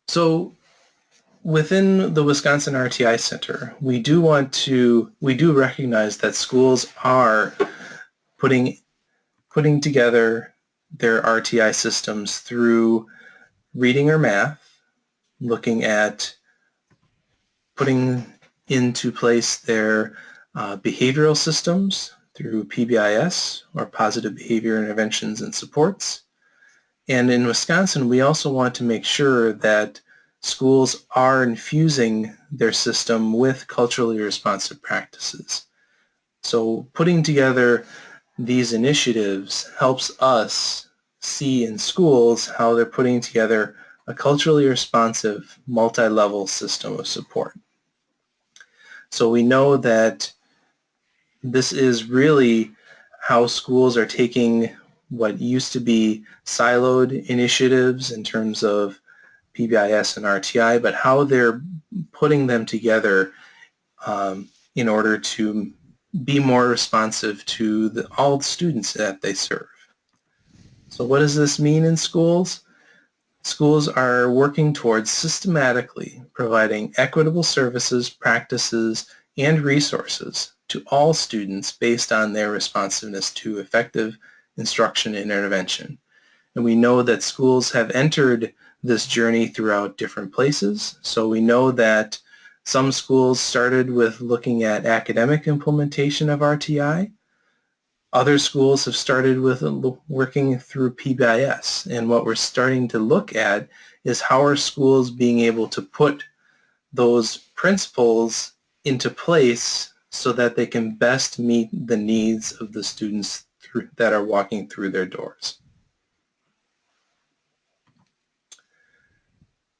So within the Wisconsin RtI Center, we do recognize that schools are putting together their RTI systems through reading or math, looking at putting into place their behavioral systems through PBIS, or Positive Behavior Interventions and Supports. And in Wisconsin, we also want to make sure that schools are infusing their system with culturally responsive practices. So putting together these initiatives helps us see in schools how they're putting together a culturally responsive multi-level system of support. So we know that this is really how schools are taking what used to be siloed initiatives in terms of PBIS and RTI, but how they're putting them together in order to be more responsive to all the students that they serve. So what does this mean in schools? Schools are working towards systematically providing equitable services, practices, and resources to all students based on their responsiveness to effective instruction and intervention. And we know that schools have entered this journey throughout different places. So we know that some schools started with looking at academic implementation of RTI. Other schools have started with working through PBIS, and what we're starting to look at is how are schools being able to put those principles into place so that they can best meet the needs of the students that are walking through their doors.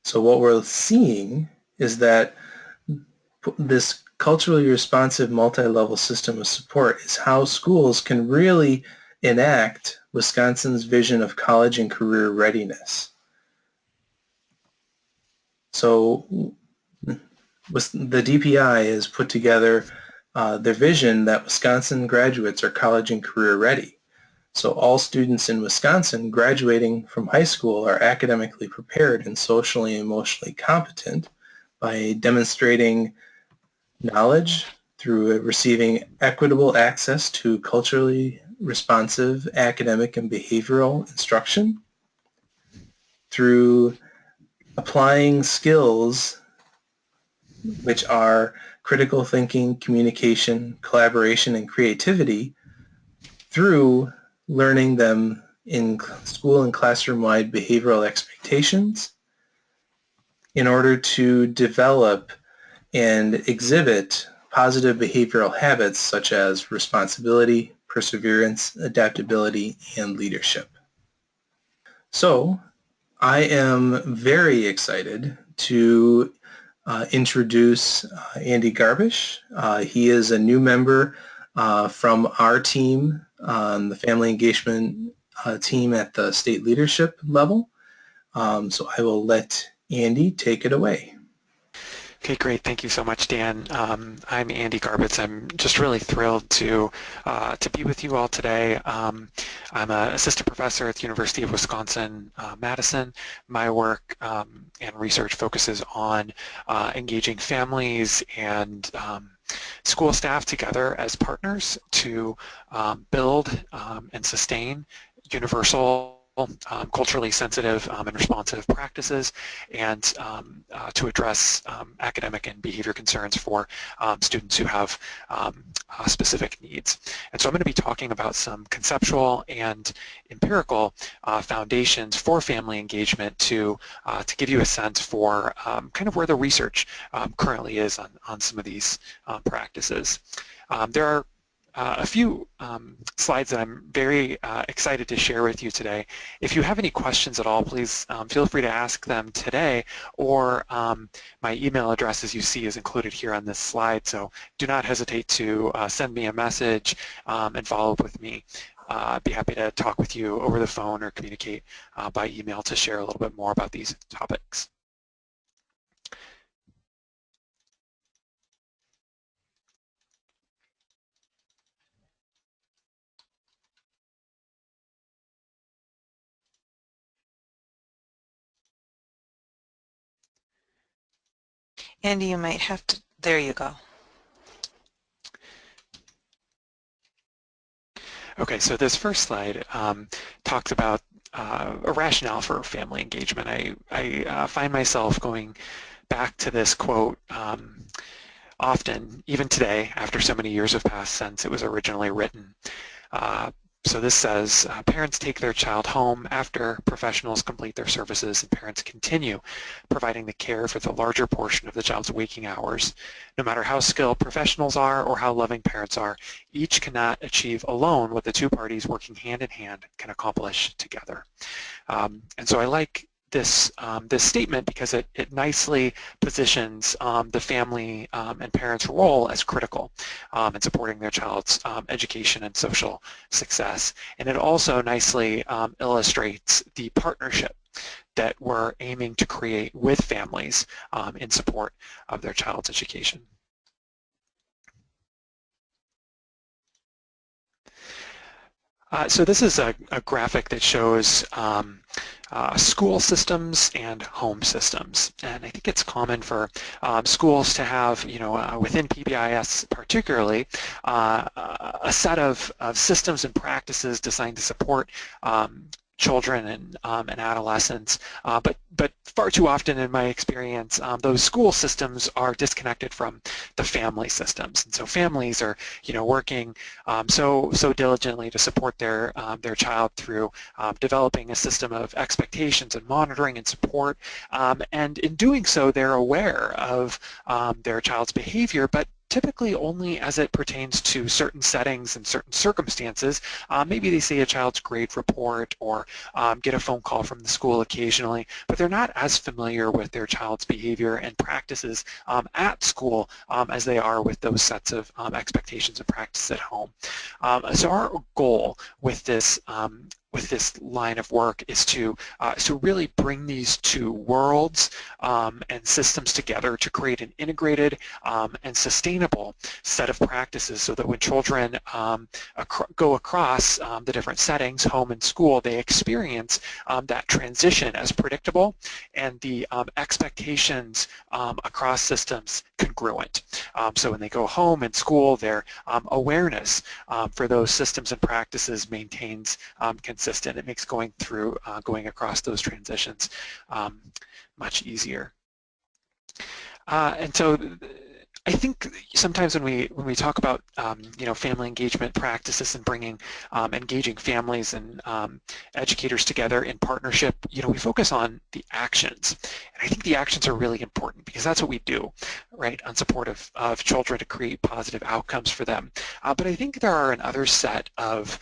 So what we're seeing is that this culturally responsive multi-level system of support is how schools can really enact Wisconsin's vision of college and career readiness. So the DPI has put together their vision that Wisconsin graduates are college and career ready. So all students in Wisconsin graduating from high school are academically prepared and socially and emotionally competent by demonstrating knowledge through receiving equitable access to culturally responsive academic and behavioral instruction, through applying skills which are critical thinking, communication, collaboration, and creativity through learning them in school and classroom-wide behavioral expectations in order to develop and exhibit positive behavioral habits such as responsibility, perseverance, adaptability, and leadership. So I am very excited to introduce Andy Garbacz. He is a new member from our team, the family engagement team at the state leadership level. So I will let Andy take it away. Okay, great. Thank you so much, Dan. I'm Andy Garbacz. I'm just really thrilled to be with you all today. I'm an assistant professor at the University of Wisconsin-Madison. My work and research focuses on engaging families and school staff together as partners to build and sustain universal culturally sensitive and responsive practices, and to address academic and behavior concerns for students who have specific needs. And so I'm going to be talking about some conceptual and empirical foundations for family engagement to give you a sense for kind of where the research currently is on some of these practices. There are a few slides that I'm very excited to share with you today. If you have any questions at all, please feel free to ask them today, or my email address, as you see, is included here on this slide, so do not hesitate to send me a message and follow up with me. I'd be happy to talk with you over the phone or communicate by email to share a little bit more about these topics. Andy, you might have to, there you go. Okay, so this first slide talks about a rationale for family engagement. I find myself going back to this quote often, even today, after so many years have passed since it was originally written. So this says, parents take their child home after professionals complete their services, and parents continue providing the care for the larger portion of the child's waking hours. No matter how skilled professionals are or how loving parents are, each cannot achieve alone what the two parties working hand in hand can accomplish together. And so I like this statement because it nicely positions the family and parents' role as critical in supporting their child's education and social success. And it also nicely illustrates the partnership that we're aiming to create with families in support of their child's education. So this is a graphic that shows school systems and home systems, and I think it's common for schools to have, within PBIS particularly, a set of systems and practices designed to support children and adolescents, but far too often in my experience, those school systems are disconnected from the family systems, and so families are, working so diligently to support their child through developing a system of expectations and monitoring and support, and in doing so, they're aware of their child's behavior, but typically only as it pertains to certain settings and certain circumstances. Maybe they see a child's grade report or get a phone call from the school occasionally, but they're not as familiar with their child's behavior and practices at school as they are with those sets of expectations and practices at home. So our goal with this line of work is to really bring these two worlds and systems together to create an integrated and sustainable set of practices so that when children go across the different settings, home and school, they experience that transition as predictable and the expectations across systems congruent. So when they go home and school, their awareness for those systems and practices maintains consistent. It makes going across those transitions much easier. And so I think sometimes when we talk about family engagement practices and bringing engaging families and educators together in partnership, we focus on the actions, and I think the actions are really important because that's what we do, right, on support of children to create positive outcomes for them. But I think there are another set of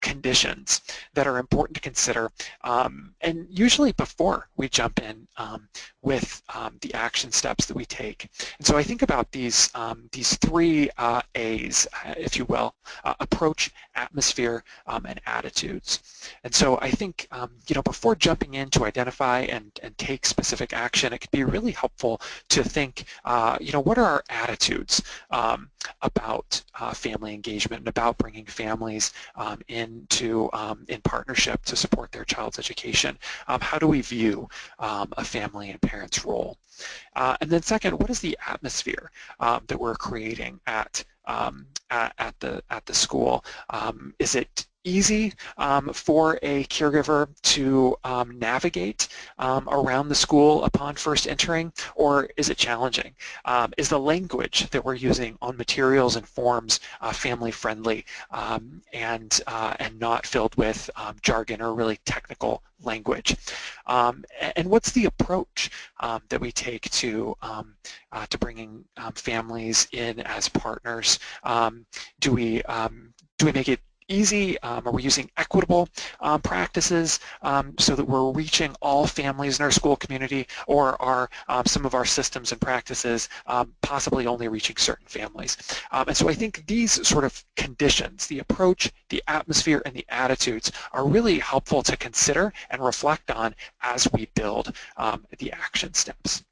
conditions that are important to consider, and usually before we jump in with the action steps that we take. And so I think about these three A's, if you will, approach, atmosphere, and attitudes. And so I think before jumping in to identify and take specific action, it could be really helpful to think, what are our attitudes about family engagement and about bringing families in partnership to support their child's education? How do we view a family and parent's role? And then second, what is the atmosphere that we're creating at the school? Is it easy for a caregiver to navigate around the school upon first entering, or is it challenging? Is the language that we're using on materials and forms family-friendly and not filled with jargon or really technical language? And what's the approach that we take to bringing families in as partners? Do we make it easy? Are we using equitable practices so that we're reaching all families in our school community, or are some of our systems and practices possibly only reaching certain families? And so I think these sort of conditions, the approach, the atmosphere, and the attitudes are really helpful to consider and reflect on as we build the action steps.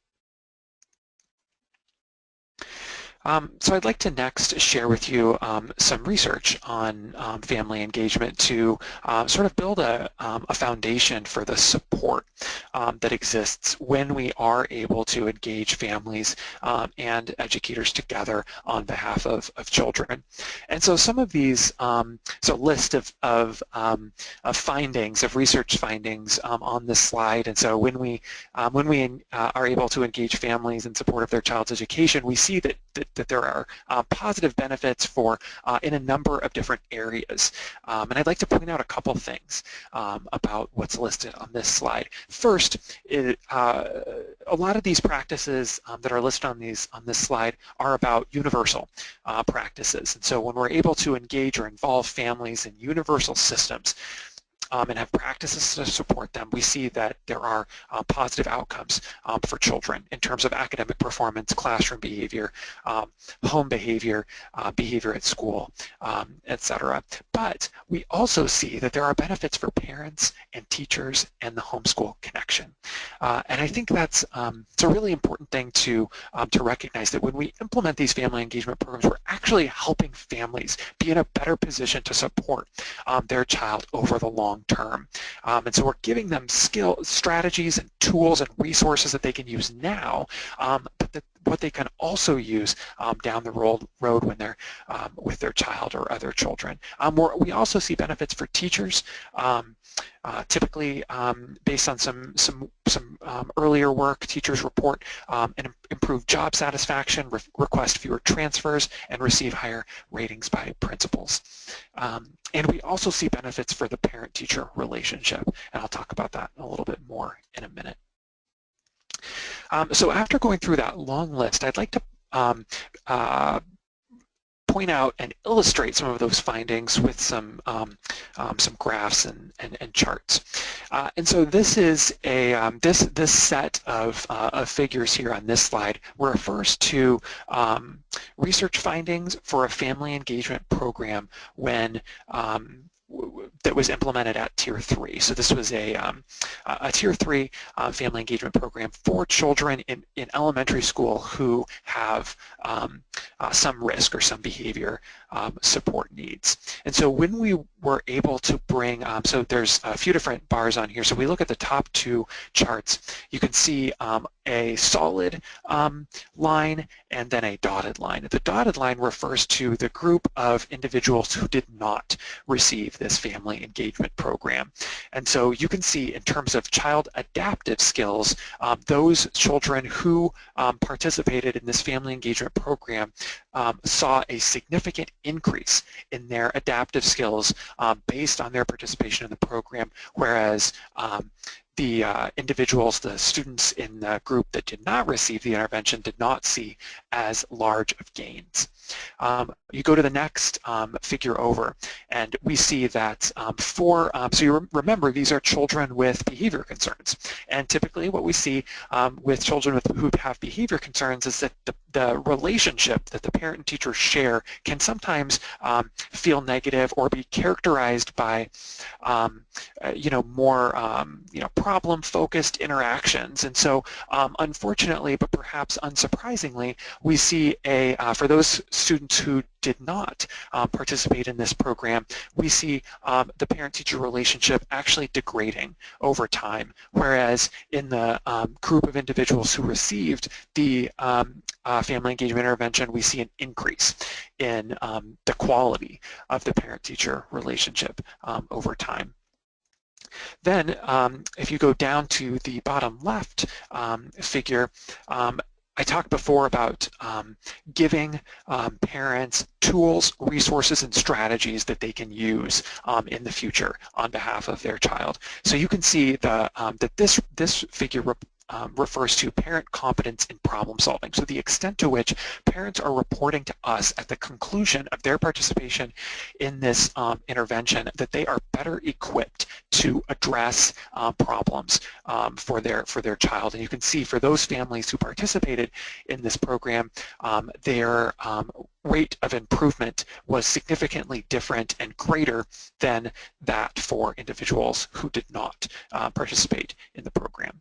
So I'd like to next share with you some research on family engagement to sort of build a foundation for the support that exists when we are able to engage families and educators together on behalf of children. And so some of these, so list of findings, of research findings on this slide. And so when we are able to engage families in support of their child's education, we see that there are positive benefits for in a number of different areas. And I'd like to point out a couple things about what's listed on this slide. First, a lot of these practices that are listed on this slide are about universal practices. And so when we're able to engage or involve families in universal systems, and have practices to support them, we see that there are positive outcomes for children in terms of academic performance, classroom behavior, home behavior, behavior at school, etc. But we also see that there are benefits for parents and teachers and the homeschool connection. And I think that's it's a really important thing to recognize, that when we implement these family engagement programs, we're actually helping families be in a better position to support their child over the long term. And so we're giving them strategies and tools and resources that they can use now, but what they can also use down the road when they're with their child or other children. We also see benefits for teachers, typically based on some earlier work. Teachers report an improved job satisfaction, request fewer transfers, and receive higher ratings by principals. And we also see benefits for the parent-teacher relationship, and I'll talk about that a little bit more in a minute. So after going through that long list, I'd like to point out and illustrate some of those findings with some graphs and charts. And so this is this set of figures here on this slide refers to research findings for a family engagement program when that was implemented at Tier 3. So this was a Tier 3 family engagement program for children in elementary school who have some risk or some behavior support needs. And so when we were able to bring, so there's a few different bars on here. So we look at the top two charts, you can see a solid line and then a dotted line. The dotted line refers to the group of individuals who did not receive this family engagement program. And so you can see in terms of child adaptive skills, those children who participated in this family engagement program saw a significant increase in their adaptive skills based on their participation in the program, whereas the individuals, the students in the group that did not receive the intervention did not see as large of gains. You go to the next figure over, and we see that so you remember these are children with behavior concerns, and typically what we see with children who have behavior concerns is that the relationship that the parent and teacher share can sometimes feel negative or be characterized by more problem-focused interactions. And so unfortunately, but perhaps unsurprisingly, we see for those students who did not participate in this program, we see the parent-teacher relationship actually degrading over time, whereas in the group of individuals who received the family engagement intervention, we see an increase in the quality of the parent-teacher relationship over time. Then, if you go down to the bottom left figure, I talked before about giving parents tools, resources, and strategies that they can use in the future on behalf of their child. So you can see that this figure refers to parent competence in problem solving. So the extent to which parents are reporting to us at the conclusion of their participation in this intervention that they are better equipped to address problems for their child. And you can see for those families who participated in this program, their rate of improvement was significantly different and greater than that for individuals who did not participate in the program.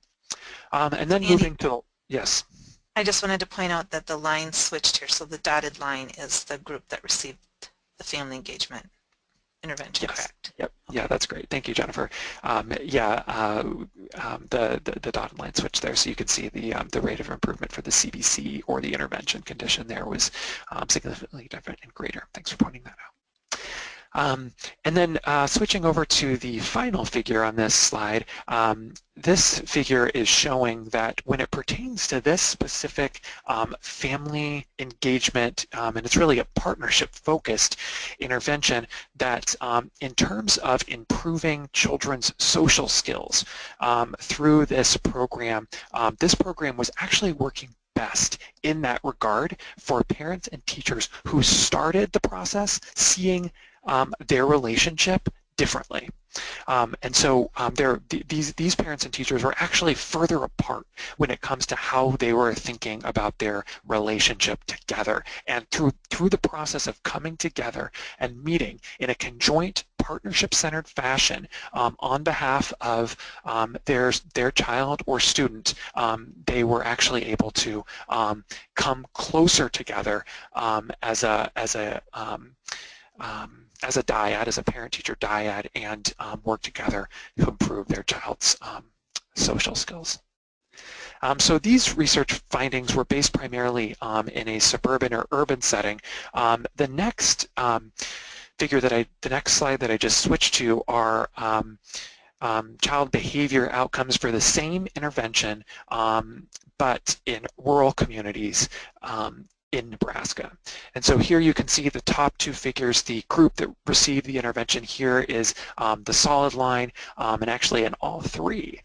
And then Andy, moving to, yes. I just wanted to point out that the line switched here, so the dotted line is the group that received the family engagement intervention, Yes. correct? Yep. Okay. Yeah, that's great. Thank you, Jennifer. The dotted line switch there, so you can see the rate of improvement for the CBC or the intervention condition there was significantly different and greater. Thanks for pointing that out. And then switching over to the final figure on this slide, this figure is showing that when it pertains to this specific family engagement, and it's really a partnership-focused intervention, that in terms of improving children's social skills through this program was actually working best in that regard for parents and teachers who started the process seeing their relationship differently. And so these parents and teachers were actually further apart when it comes to how they were thinking about their relationship together. And through the process of coming together and meeting in a conjoint partnership-centered fashion on behalf of their child or student, they were actually able to come closer together as a dyad, as a parent-teacher dyad, and work together to improve their child's social skills. So these research findings were based primarily in a suburban or urban setting. The next the next slide that I just switched to are child behavior outcomes for the same intervention, but in rural communities in Nebraska. And so here you can see the top two figures. The group that received the intervention here is the solid line, and actually in all three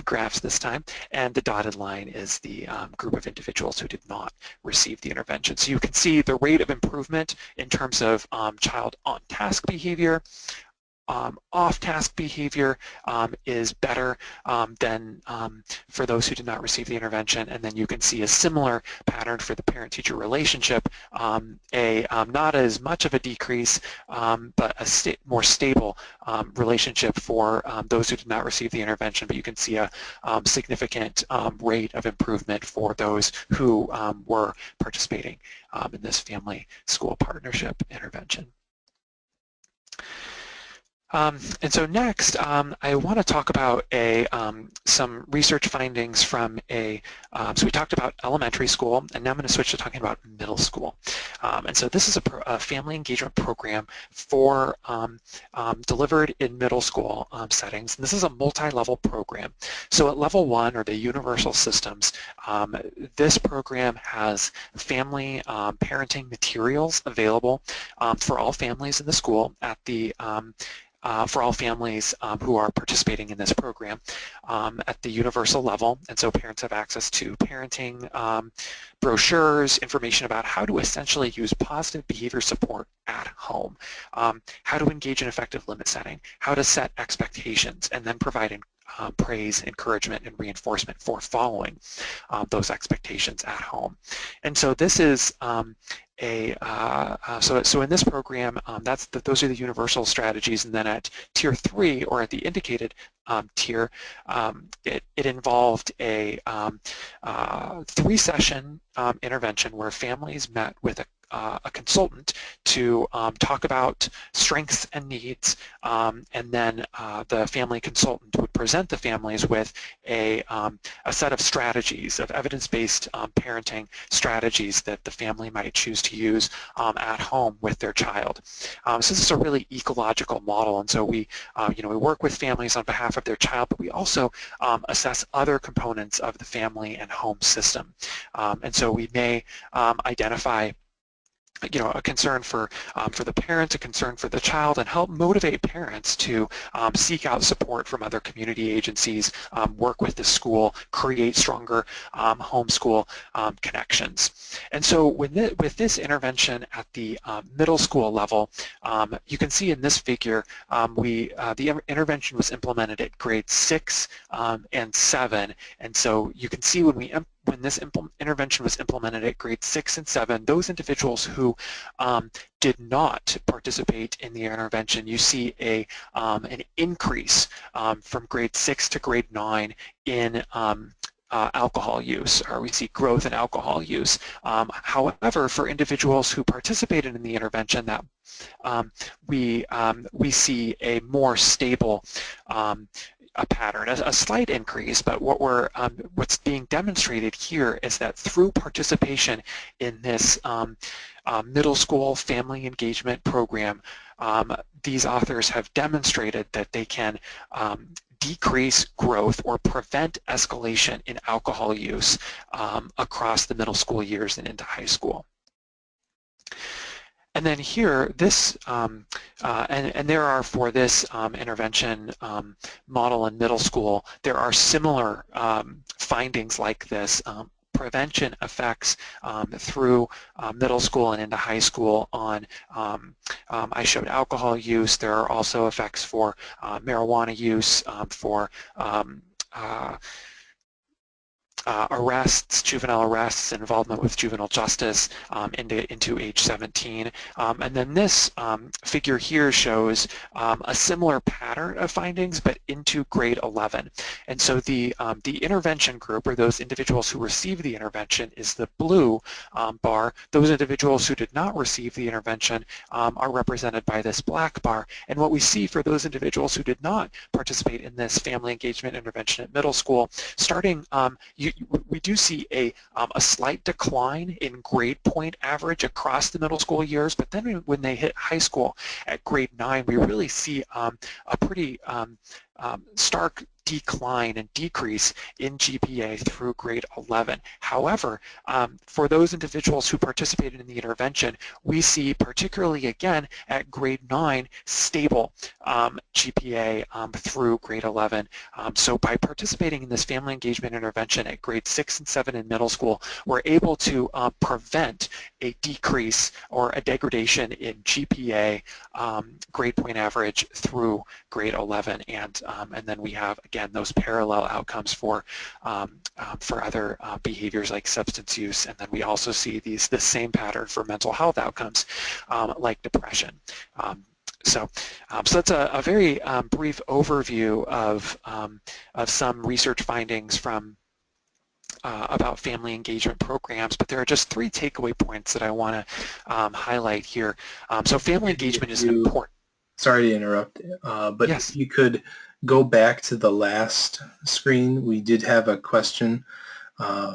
graphs this time, and the dotted line is the group of individuals who did not receive the intervention. So you can see the rate of improvement in terms of child on-task behavior. Off-task behavior is better than for those who did not receive the intervention, and then you can see a similar pattern for the parent-teacher relationship, not as much of a decrease, but a more stable relationship for those who did not receive the intervention, but you can see a significant rate of improvement for those who were participating in this family school partnership intervention. And so next, I want to talk about some research findings from so we talked about elementary school, and now I'm going to switch to talking about middle school. And so this is a family engagement program for delivered in middle school settings. And this is a multi-level program. So at level 1, or the universal systems, this program has family parenting materials available for all families in the school at the for all families who are participating in this program at the universal level. And so parents have access to parenting brochures, information about how to essentially use positive behavior support at home, how to engage in effective limit setting, how to set expectations, and then provide praise, encouragement, and reinforcement for following those expectations at home. And so this is so in this program, those are the universal strategies, and then at tier 3, or at the indicated tier, it involved a 3-session intervention where families met with a consultant to talk about strengths and needs, and then the family consultant would present the families with a set of strategies, of evidence-based parenting strategies that the family might choose to use at home with their child. So this is a really ecological model, and so we work with families on behalf of their child, but we also assess other components of the family and home system. And so we may identify a concern for the parent, a concern for the child, and help motivate parents to seek out support from other community agencies, work with the school, create stronger homeschool connections. And so with this intervention at the middle school level, you can see in this figure, the intervention was implemented at grades 6 and 7, and so you can see when this intervention was implemented at grades 6 and 7, those individuals who did not participate in the intervention, you see an increase from grade 6 to grade 9 in alcohol use, or we see growth in alcohol use. However, for individuals who participated in the intervention, that we see a more stable a pattern, a slight increase, but what's being demonstrated here is that through participation in this middle school family engagement program, these authors have demonstrated that they can decrease growth or prevent escalation in alcohol use across the middle school years and into high school. And then here, this, and there are for this intervention model in middle school, there are similar findings like this. Prevention effects through middle school and into high school on, I showed alcohol use. There are also effects for marijuana use, for arrests, juvenile arrests, involvement with juvenile justice into age 17. And then this figure here shows a similar pattern of findings, but into grade 11. And so the intervention group, or those individuals who received the intervention, is the blue bar. Those individuals who did not receive the intervention are represented by this black bar. And what we see for those individuals who did not participate in this family engagement intervention at middle school, starting we do see a slight decline in grade point average across the middle school years, but then when they hit high school at grade 9, we really see a pretty stark decline and decrease in GPA through grade 11. However, for those individuals who participated in the intervention, we see particularly again at grade 9 stable GPA through grade 11. So by participating in this family engagement intervention at grade 6 and 7 in middle school, we're able to prevent a decrease or a degradation in GPA grade point average through grade 11, and then we have again those parallel outcomes for other behaviors like substance use, and then we also see this same pattern for mental health outcomes like depression. So that's a very brief overview of some research findings from about family engagement programs, but there are just 3 takeaway points that I want to highlight here. So family engagement is important. Sorry to interrupt, but yes. If you could go back to the last screen, we did have a question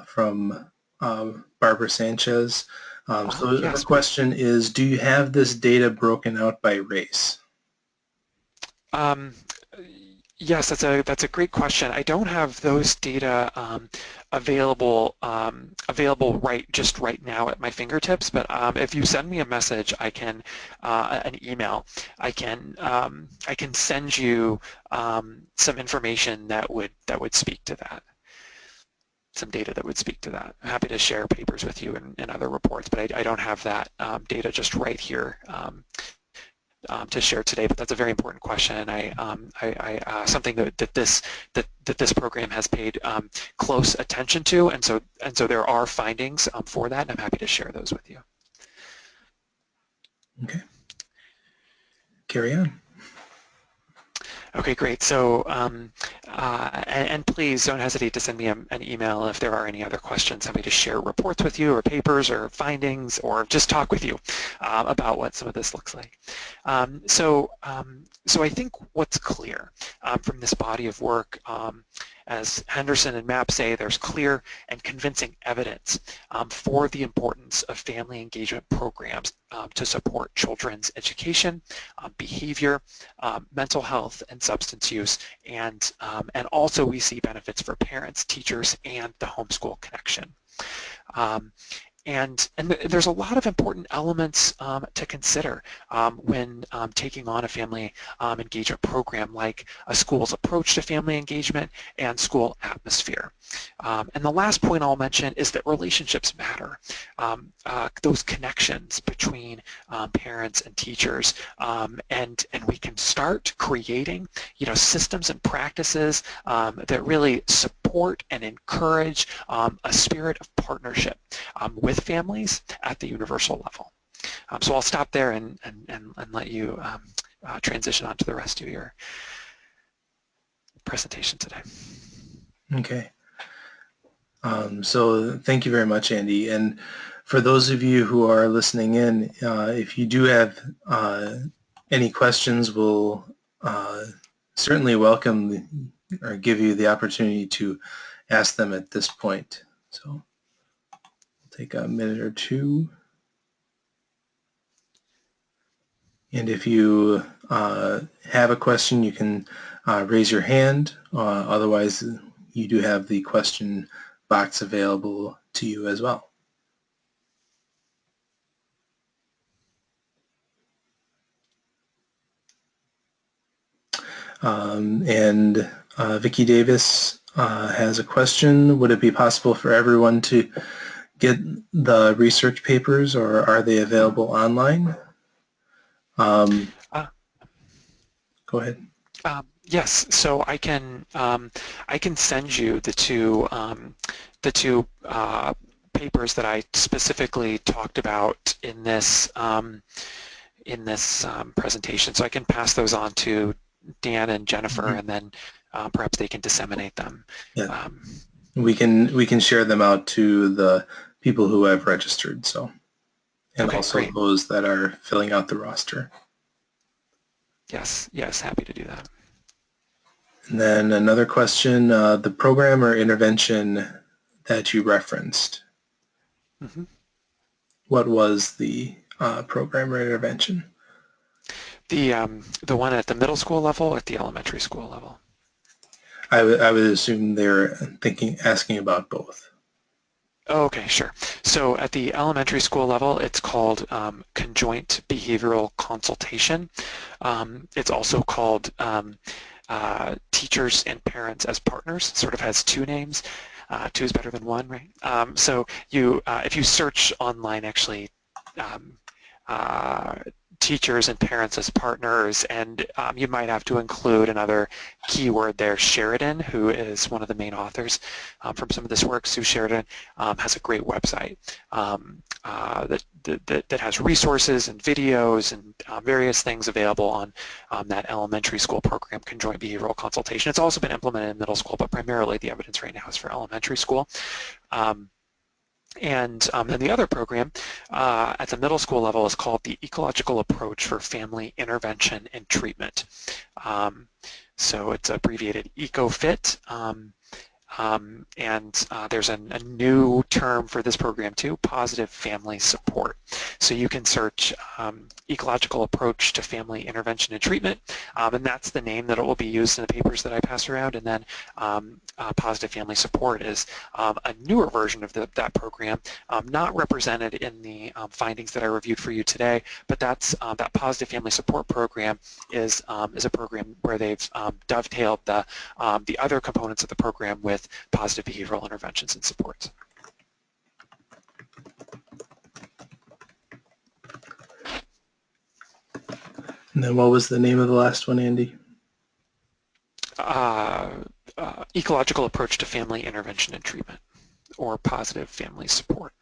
from Barbara Sanchez. So yes, her question is, do you have this data broken out by race? Yes, that's a great question. I don't have those data available right now at my fingertips, but if you send me a message, I can an email, I can send you some information that would speak to that. Some data that would speak to that. I'm happy to share papers with you and other reports, but I don't have that data just right here to share today. But that's a very important question, and something that this program has paid close attention to, and so there are findings for that, and I'm happy to share those with you. Okay, carry on. Okay, great. So, and please don't hesitate to send me an email if there are any other questions. Happy to share reports with you, or papers, or findings, or just talk with you about what some of this looks like. So I think what's clear from this body of work, as Henderson and Mapp say, there's clear and convincing evidence for the importance of family engagement programs to support children's education, behavior, mental health, and substance use, and also we see benefits for parents, teachers, and the homeschool connection. And there's a lot of important elements to consider when taking on a family engagement program, like a school's approach to family engagement and school atmosphere. And the last point I'll mention is that relationships matter. Those connections between parents and teachers, and we can start creating, systems and practices that really support and encourage a spirit of partnership with families at the universal level. So I'll stop there and let you transition on to the rest of your presentation today. Okay. So thank you very much, Andy. And for those of you who are listening in, if you do have any questions, we'll certainly welcome or give you the opportunity to ask them at this point. So we'll take a minute or two. And if you have a question, you can raise your hand. Otherwise, you do have the question box available to you as well. And Vicki Davis has a question. Would it be possible for everyone to get the research papers, or are they available online? Go ahead. Yes, so I can send you the two papers that I specifically talked about in this presentation. So I can pass those on to Dan and Jennifer, and then perhaps they can disseminate them. Yeah. We can share them out to the people who have registered. So, and okay, also great. those that are filling out the roster. Yes, happy to do that. And then another question, the program or intervention that you referenced. Mm-hmm. What was the program or intervention? The one at the middle school level or at the elementary school level? I would assume they're asking about both. Oh, okay, sure. So at the elementary school level, it's called conjoint behavioral consultation. It's also called teachers and parents as partners. It sort of has two names. Two is better than one, right? So you, if you search online, actually, teachers and parents as partners, and you might have to include another keyword there. Sheridan, who is one of the main authors from some of this work, Sue Sheridan, has a great website that has resources and videos and various things available on that elementary school program, Conjoint Behavioral Consultation. It's also been implemented in middle school, but primarily the evidence right now is for elementary school. And then the other program at the middle school level is called the Ecological Approach for Family Intervention and Treatment. So it's abbreviated EcoFit. And there's a new term for this program too, positive family support. So you can search ecological approach to family intervention and treatment, and that's the name that it will be used in the papers that I pass around. And then positive family support is a newer version of that program, not represented in the findings that I reviewed for you today, but that's that positive family support program is a program where they've dovetailed the other components of the program with positive behavioral interventions and supports. And then what was the name of the last one, Andy? Ecological Approach to Family Intervention and Treatment, or Positive Family Support.